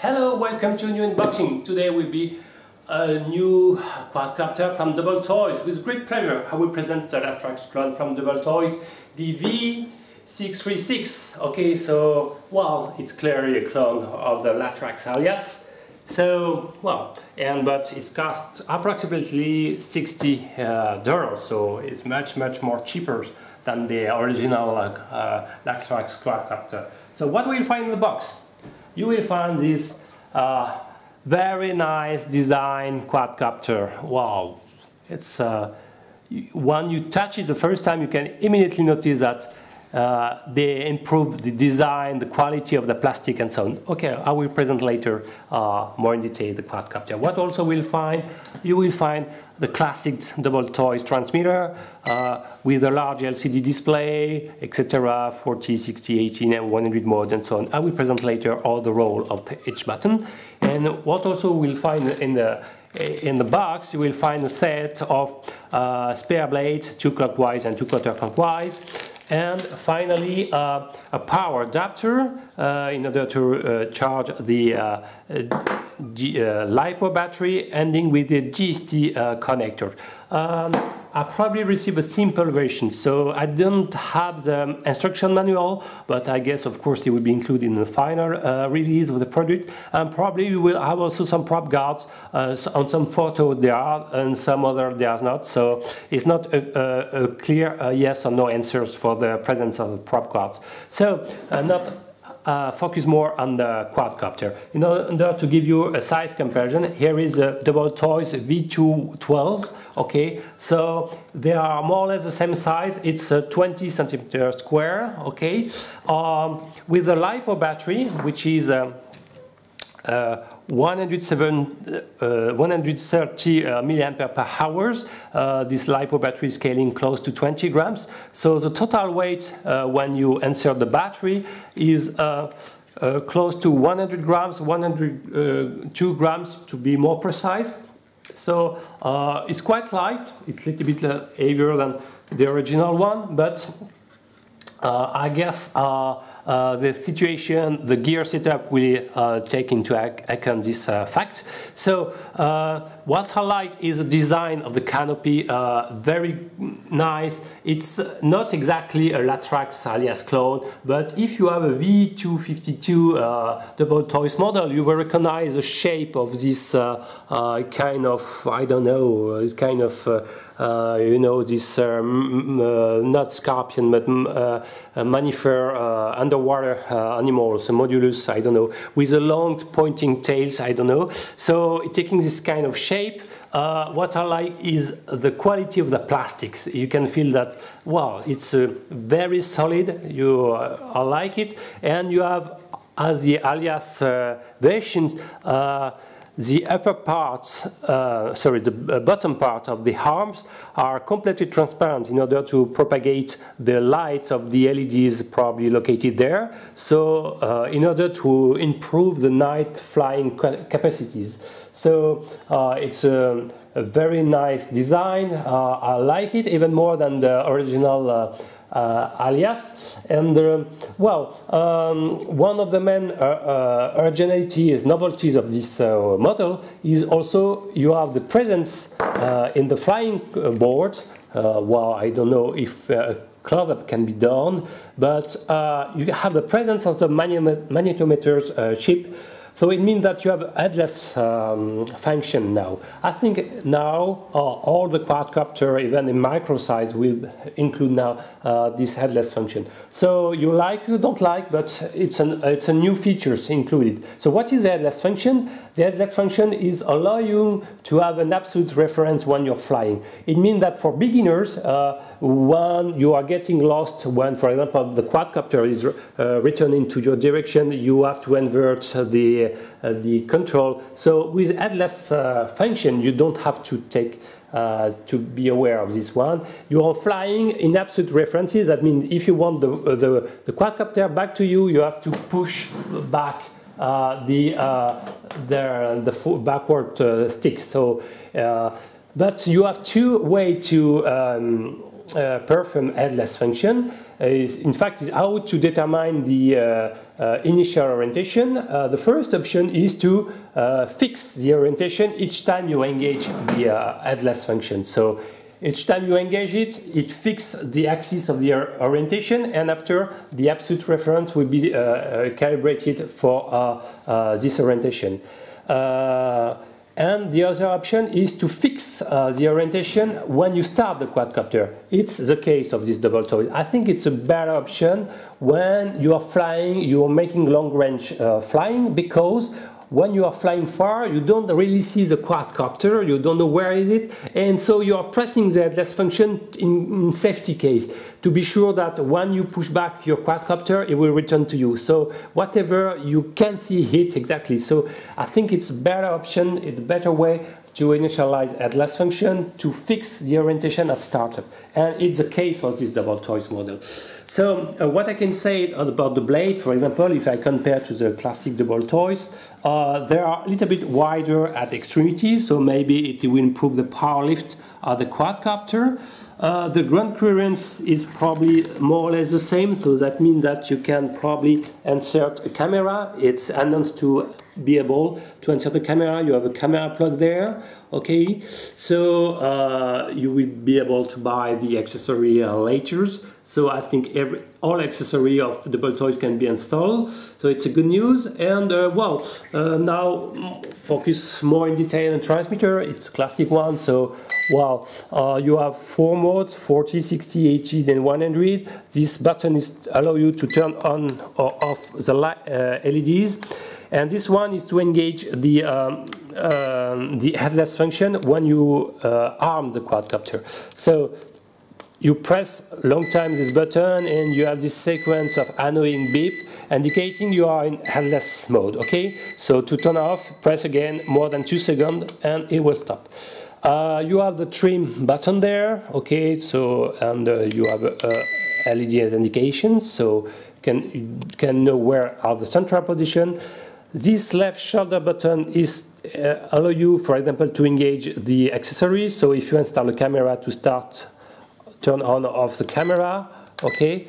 Hello, welcome to a new unboxing. Today will be a new quadcopter from WLtoys. With great pleasure, I will present the Latrax clone from WLtoys, the V636. Okay, so, well, it's clearly a clone of the Latrax alias. So, well, but it's cost approximately $60, so it's much more cheaper than the original Latrax quadcopter. So what will you find in the box? You will find this very nice design quadcopter. Wow, it's when you touch it the first time, you can immediately notice that they improve the design, the quality of the plastic and so on. Okay, I will present later more in detail the quadcopter. What also will find, you will find the classic WLtoys transmitter with a large LCD display, etc. 40, 60, 80, and 100 modes and so on. I will present later all the role of each button. And what also we'll find in the box, you will find a set of spare blades, 2 clockwise and 2 counterclockwise. And finally, a power adapter in order to charge the LiPo battery, ending with the GST connector. I probably received a simple version, so I don't have the instruction manual, but I guess of course it will be included in the final release of the product. And probably we will have also some prop guards. On some photos there are, and some other there are not. So it's not a clear yes or no answers for the presence of the prop guards. So focus more on the quadcopter. In order to give you a size comparison, here is a WLtoys V636. Okay, so they are more or less the same size. It's 20 centimeters square. Okay, with the LiPo battery, which is 130 milliampere per hours. This LiPo battery is scaling close to 20 grams. So the total weight when you insert the battery is close to 100 grams, 102 grams to be more precise. So it's quite light. It's a little bit heavier than the original one, but I guess the situation, the gear setup will take into account this fact. So what I like is the design of the canopy, very nice. It's not exactly a Latrax alias clone, but if you have a V252 WLtoys model, you will recognize the shape of this kind of, I don't know, kind of you know, this not scorpion but manifer underwater animals, a modulus, I don't know, with a long pointing tails, I don't know. So taking this kind of shape, what I like is the quality of the plastics. You can feel that, wow, it's very solid. I like it, and you have, as the alias versions, the upper parts, the bottom part of the arms are completely transparent in order to propagate the light of the LEDs probably located there. So in order to improve the night flying capacities. So it's a very nice design. I like it even more than the original alias. And one of the main originalities, novelties of this model is also you have the presence in the flying board. Well, I don't know if close-up can be done, but you have the presence of the magnetometer's chip. So it means that you have headless function now. I think now all the quadcopter, even in micro size, will include now this headless function. So you don't like, but it's a new features included. So what is the headless function? The headless function is allow you to have an absolute reference when you're flying. It means that for beginners, when you are getting lost, when, for example, the quadcopter is returning to your direction, you have to invert the control. So with headless function, you don't have to take to be aware of this one. You are flying in absolute references. That means if you want the quadcopter back to you, you have to push back the backward stick. So, but you have two ways to perform headless function in fact is how to determine the initial orientation. The first option is to fix the orientation each time you engage the headless function. So each time you engage it, it fixes the axis of the orientation, and after the absolute reference will be calibrated for this orientation. And the other option is to fix the orientation when you start the quadcopter. It's the case of this WLtoys. I think it's a better option when you are flying, you are making long-range flying, because when you are flying far, you don't really see the quadcopter, you don't know where is it, and so you are pressing the headless function in safety case to be sure that when you push back your quadcopter, it will return to you. So whatever you can see hit exactly. So I think it's a better option, it's a better way to initialize headless function to fix the orientation at startup, and it's the case for this WLtoys model. So what I can say about the blade, for example, if I compare to the classic WLtoys, they are a little bit wider at extremities, so maybe it will improve the power lift of the quadcopter. The ground clearance is probably more or less the same, so that means that you can probably insert a camera. It's announced to be able to insert the camera. You have a camera plug there, okay? So you will be able to buy the accessory later. So I think all accessory of the WLtoys can be installed. So it's a good news. And now focus more in detail on transmitter. It's a classic one. So you have 4 modes, 40, 60, 80, then 100. This button allows you to turn on or off the LEDs. And this one is to engage the headless function when you arm the quadcopter. So you press a long time this button and you have this sequence of annoying beep indicating you are in headless mode, okay? So to turn off, press again more than 2 seconds and it will stop. You have the trim button there, okay? So and you have LED as indications, so you can know where are the central position. This left shoulder button is allow you, for example, to engage the accessory. So if you install a camera to start, turn on or off the camera, okay?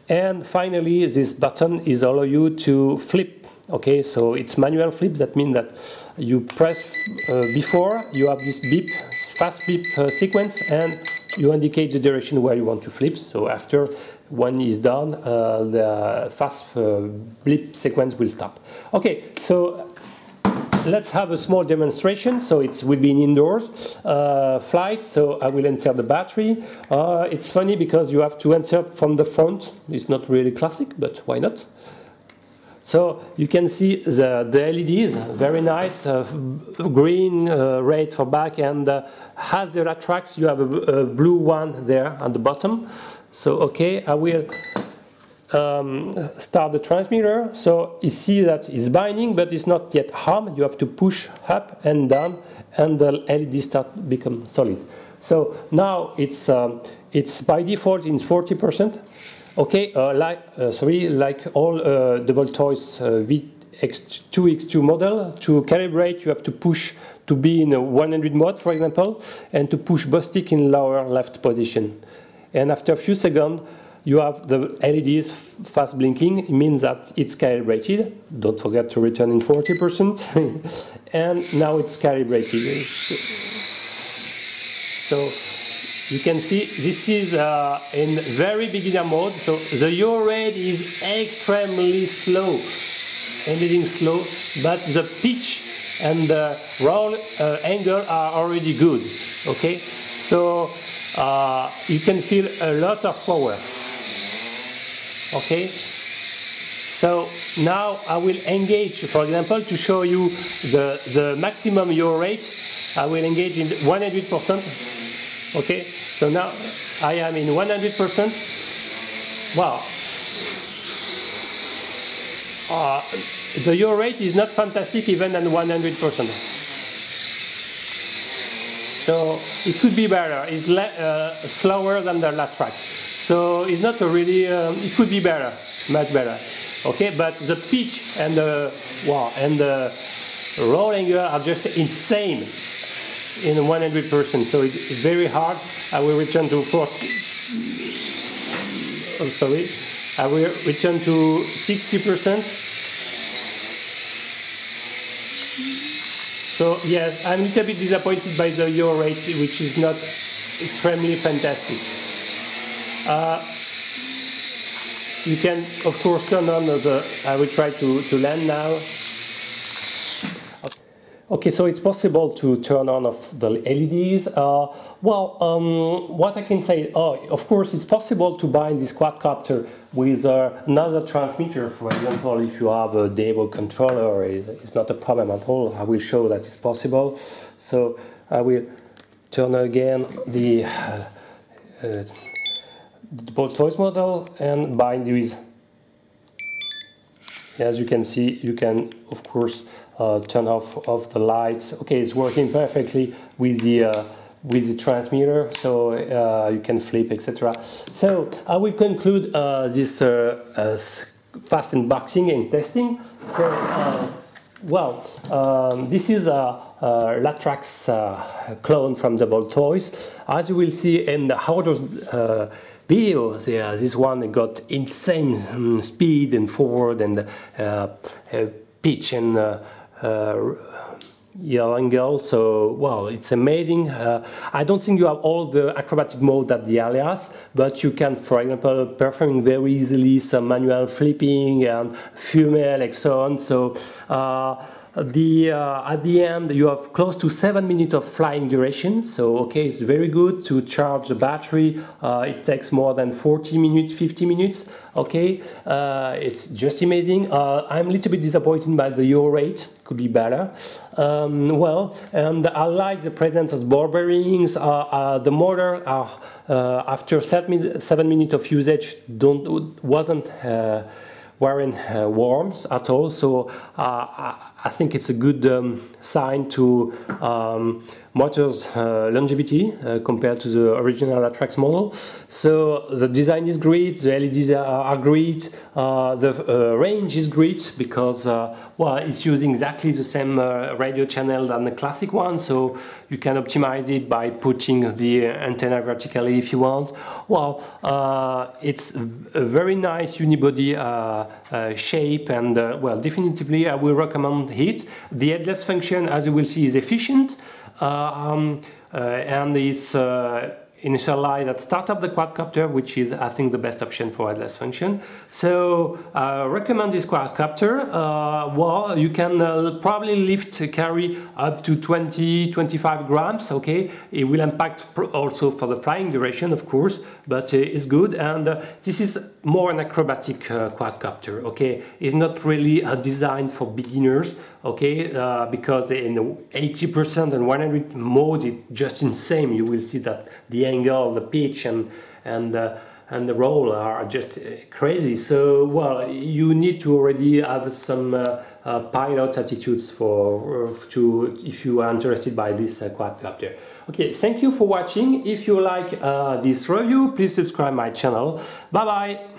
And finally, this button is allow you to flip, okay? So it's manual flip. That means that you press before, you have this beep, fast beep sequence, and you indicate the direction where you want to flip. So after one is done, the fast blip sequence will stop. Okay, so let's have a small demonstration. So it will be an indoors flight. So I will insert the battery. It's funny because you have to insert from the front. It's not really classic, but why not? So you can see the LEDs, very nice, green, red for back, and as the tracks, you have a blue one there on the bottom. So okay, I will start the transmitter. So you see that it's binding, but it's not yet armed. You have to push up and down, and the LED start become solid. So now it's by default in 40%. Okay, like all WLtoys V636 model, to calibrate you have to push to be in a 100 mode, for example, and to push both stick in lower left position. And after a few seconds, you have the LEDs fast blinking. It means that it's calibrated. Don't forget to return in 40%. And now it's calibrated. So you can see this is in very beginner mode. So the yaw rate is extremely slow, ending slow, but the pitch and the roll angle are already good. Okay, so you can feel a lot of power. Okay, so now I will engage, for example, to show you the maximum yaw rate. I will engage in 100%. Okay, so now I am in 100%. Wow. The yaw rate is not fantastic even at 100%. So it could be better. It's slower than the last track. So it's not a really, it could be better, much better. Okay, but the pitch and the roll angle are just insane in 100%. So it's very hard. I will return to 40. I'm sorry, I will return to 60%. So yes, I'm a little bit disappointed by the yaw rate, which is not extremely fantastic. You can, of course, turn on I will try to land now. Okay, so it's possible to turn on the LEDs. What I can say, of course, it's possible to bind this quadcopter with another transmitter. For example, if you have a Devo controller, it's not a problem at all. I will show that it's possible. So I will turn again the WLtoys model and bind with. As you can see, you can, of course, turn off the lights. Okay, it's working perfectly with the transmitter, so you can flip, etc. So I will conclude this fast unboxing and testing. So, this is a Latrax clone from WLtoys. As you will see in the outdoors videos, this one got insane speed and forward and pitch and angle. So well, it's amazing. I don't think you have all the acrobatic mode at the Alias, but you can, for example, perform very easily some manual flipping and female and so on. So at the end you have close to 7 minutes of flying duration, so okay, it's very good to charge the battery. It takes more than 40 minutes, 50 minutes, okay. It's just amazing. I'm a little bit disappointed by the yaw rate, could be better. And I like the presence of ball bearings. The motor after 7 minutes of usage wasn't wearing worms at all, so I think it's a good sign to motor's longevity compared to the original Latrax model. So the design is great, the LEDs are great, the range is great because it's using exactly the same radio channel than the classic one, so you can optimize it by putting the antenna vertically if you want. It's a very nice unibody shape, and definitively I will recommend it. The headless function, as you will see, is efficient, and it's initialized at start of the quadcopter, which is, I think, the best option for headless function. So I recommend this quadcopter. You can probably carry up to 20-25 grams, okay. It will impact also for the flying duration, of course, but it's good. And this is more an acrobatic quadcopter, okay. It's not really designed for beginners, okay, because in 80% and 100 mode, it's just insane. You will see that the angle, the pitch, and the roll are just crazy. So you need to already have some pilot attitudes if you are interested by this quadcopter. Okay, thank you for watching. If you like this review, please subscribe my channel. Bye bye.